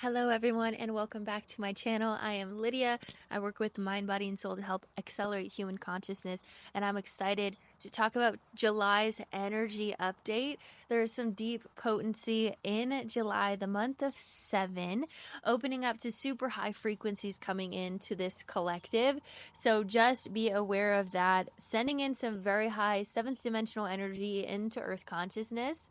Hello everyone and welcome back to my channel. I am Lydia. I work with mind, body, and soul to help accelerate human consciousness, and I'm excited to talk about July's energy update. There is some deep potency in July, the month of 7, opening up to super high frequencies coming into this collective. So just be aware of that, sending in some very high 7th dimensional energy into earth consciousness.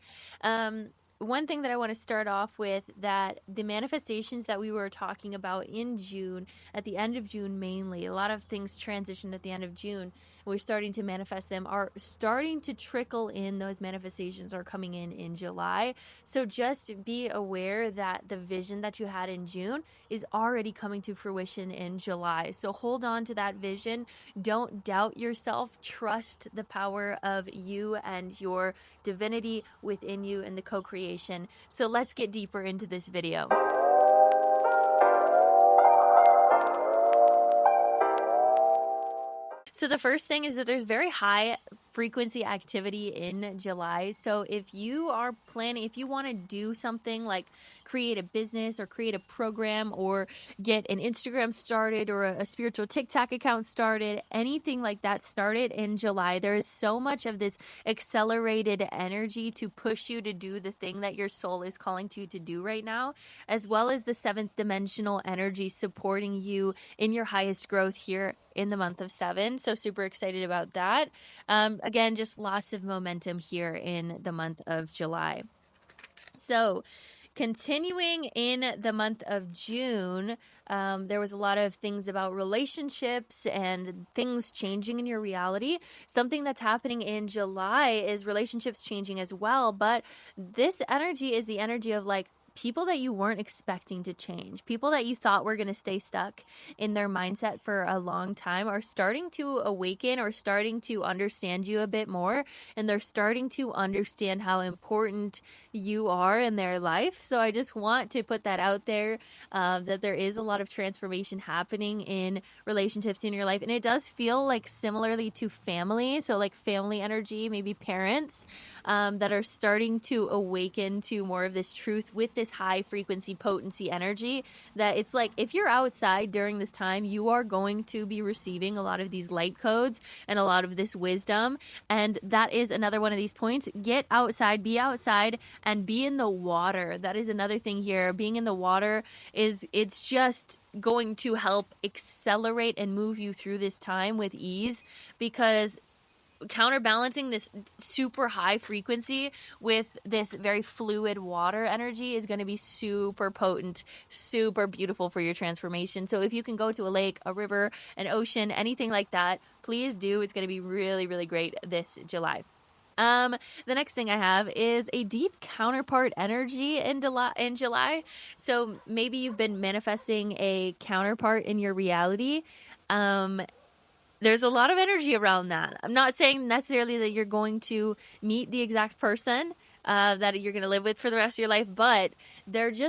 One thing that I want to start off with, that the manifestations that we were talking about in June, at the end of June mainly, a lot of things transitioned at the end of June, and we're starting to manifest them, are starting to trickle in. Those manifestations are coming in July. So just be aware that the vision that you had in June is already coming to fruition in July. So hold on to that vision. Don't doubt yourself. Trust the power of you and your divinity within you and the co-creation. So let's get deeper into this video. So the first thing is that there's very high frequency activity in July. So if you are planning, if you want to do something like create a business or create a program or get an Instagram started or a spiritual TikTok account started, anything like that started in July, there is so much of this accelerated energy to push you to do the thing that your soul is calling you to do right now, as well as the 7th dimensional energy supporting you in your highest growth here in the month of 7. So super excited about that. Again, just lots of momentum here in the month of July. So continuing in the month of June, there was a lot of things about relationships and things changing in your reality. Something that's happening in July is relationships changing as well. But this energy is the energy of like people that you weren't expecting to change, people that you thought were going to stay stuck in their mindset for a long time are starting to awaken or starting to understand you a bit more, and they're starting to understand how important you are in their life. So I just want to put that out there, that there is a lot of transformation happening in relationships in your life, and it does feel like similarly to family, so like family energy, maybe parents that are starting to awaken to more of this truth with this high frequency potency energy, that it's like if you're outside during this time, you are going to be receiving a lot of these light codes and a lot of this wisdom. And that is another one of these points. Get outside, be outside, and be in the water. That is another thing here. Being in the water it's just going to help accelerate and move you through this time with ease, because counterbalancing this super high frequency with this very fluid water energy is going to be super potent, super beautiful for your transformation. So if you can go to a lake, a river, an ocean, anything like that, please do. It's going to be really, really great this July. The next thing I have is a deep counterpart energy in July. So maybe you've been manifesting a counterpart in your reality. There's a lot of energy around that. I'm not saying necessarily that you're going to meet the exact person that you're going to live with for the rest of your life, but there's,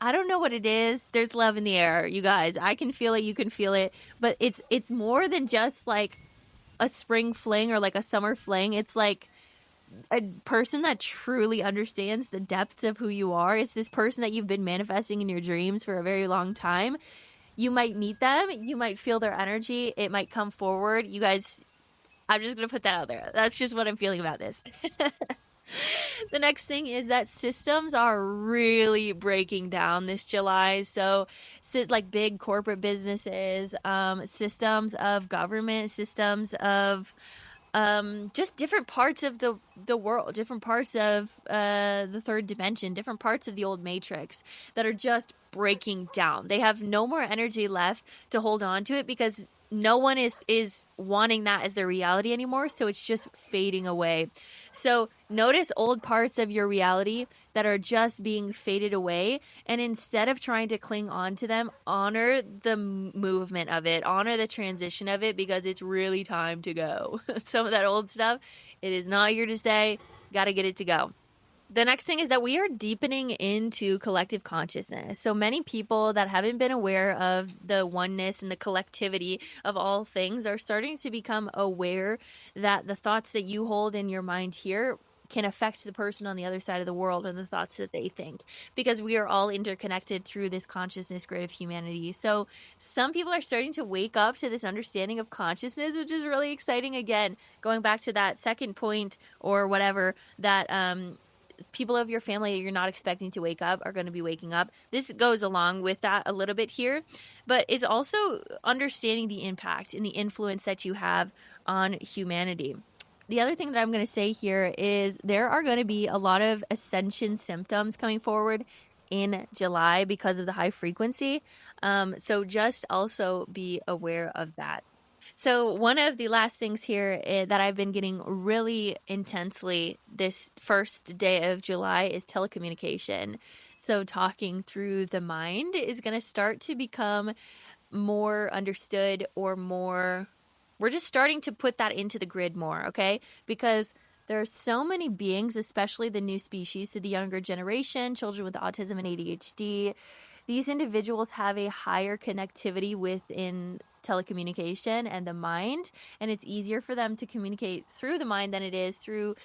I don't know what it is. There's love in the air, you guys. I can feel it. You can feel it, but it's more than just like a spring fling or like a summer fling. It's like a person that truly understands the depth of who you are. It's this person that you've been manifesting in your dreams for a very long time. You might meet them, you might feel their energy, it might come forward. You guys, I'm just going to put that out there. That's just what I'm feeling about this. The next thing is that systems are really breaking down this July. So like big corporate businesses, systems of government, systems of just different parts of the world, different parts of the third dimension, different parts of the old matrix that are just breaking down. They have no more energy left to hold on to it because no one is wanting that as their reality anymore. So it's just fading away. So notice old parts of your reality that are just being faded away. And instead of trying to cling on to them, honor the movement of it, honor the transition of it, because it's really time to go. Some of that old stuff, it is not here to stay. Got to get it to go. The next thing is that we are deepening into collective consciousness. So many people that haven't been aware of the oneness and the collectivity of all things are starting to become aware that the thoughts that you hold in your mind here can affect the person on the other side of the world and the thoughts that they think, because we are all interconnected through this consciousness grid of humanity. So some people are starting to wake up to this understanding of consciousness, which is really exciting. Again, going back to that second point or whatever, that people of your family that you're not expecting to wake up are going to be waking up. This goes along with that a little bit here, but it's also understanding the impact and the influence that you have on humanity. The other thing that I'm going to say here is there are going to be a lot of ascension symptoms coming forward in July because of the high frequency. So just also be aware of that. So, one of the last things here that I've been getting really intensely this first day of July is telecommunication. So, talking through the mind is going to start to become more understood, or more, we're just starting to put that into the grid more, okay? Because there are so many beings, especially the new species, so the younger generation, children with autism and ADHD. These individuals have a higher connectivity within telecommunication and the mind, and it's easier for them to communicate through the mind than it is through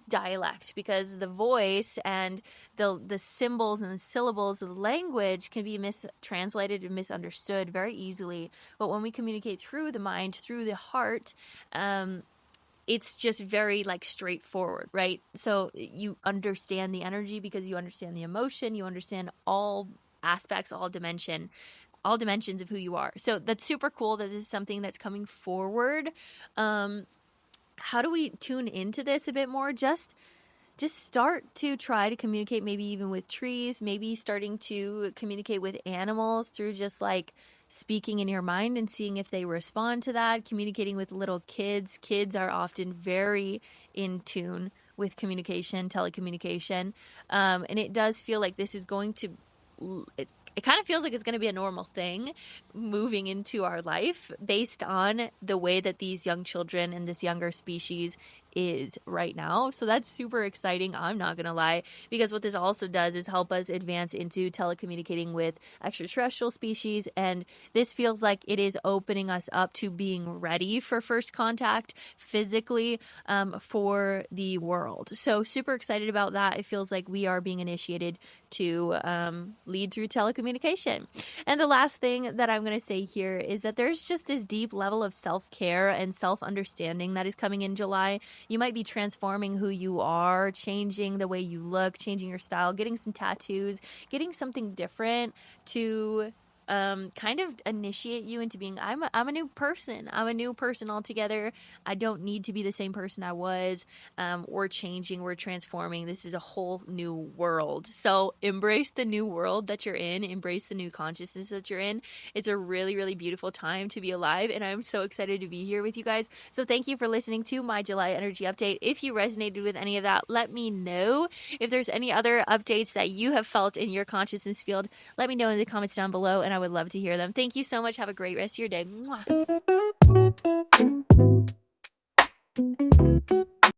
dialect, because the voice and the symbols and the syllables of the language can be mistranslated and misunderstood very easily. But when we communicate through the mind, through the heart, it's just very like straightforward, right? So you understand the energy because you understand the emotion, you understand all aspects, all dimensions of who you are. So that's super cool that this is something that's coming forward. How do we tune into this a bit more? Just start to try to communicate, maybe even with trees, maybe starting to communicate with animals through just like speaking in your mind and seeing if they respond to that. Communicating with little kids. Kids are often very in tune with communication, telecommunication. And it does feel like this is going to, it kind of feels like it's going to be a normal thing moving into our life based on the way that these young children and this younger species is right now. So that's super exciting. I'm not going to lie, because what this also does is help us advance into telecommunicating with extraterrestrial species. And this feels like it is opening us up to being ready for first contact physically for the world. So super excited about that. It feels like we are being initiated to lead through telecommunication. And the last thing that I'm going to say here is that there's just this deep level of self-care and self-understanding that is coming in July. You might be transforming who you are, changing the way you look, changing your style, getting some tattoos, getting something different to kind of initiate you into being, I'm a new person. I'm a new person altogether. I don't need to be the same person I was. We're changing, we're transforming. This is a whole new world. So embrace the new world that you're in. Embrace the new consciousness that you're in. It's a really, really beautiful time to be alive, and I'm so excited to be here with you guys. So thank you for listening to my July energy update. If you resonated with any of that, let me know. If there's any other updates that you have felt in your consciousness field, let me know in the comments down below, and I would love to hear them. Thank you so much. Have a great rest of your day. Mwah.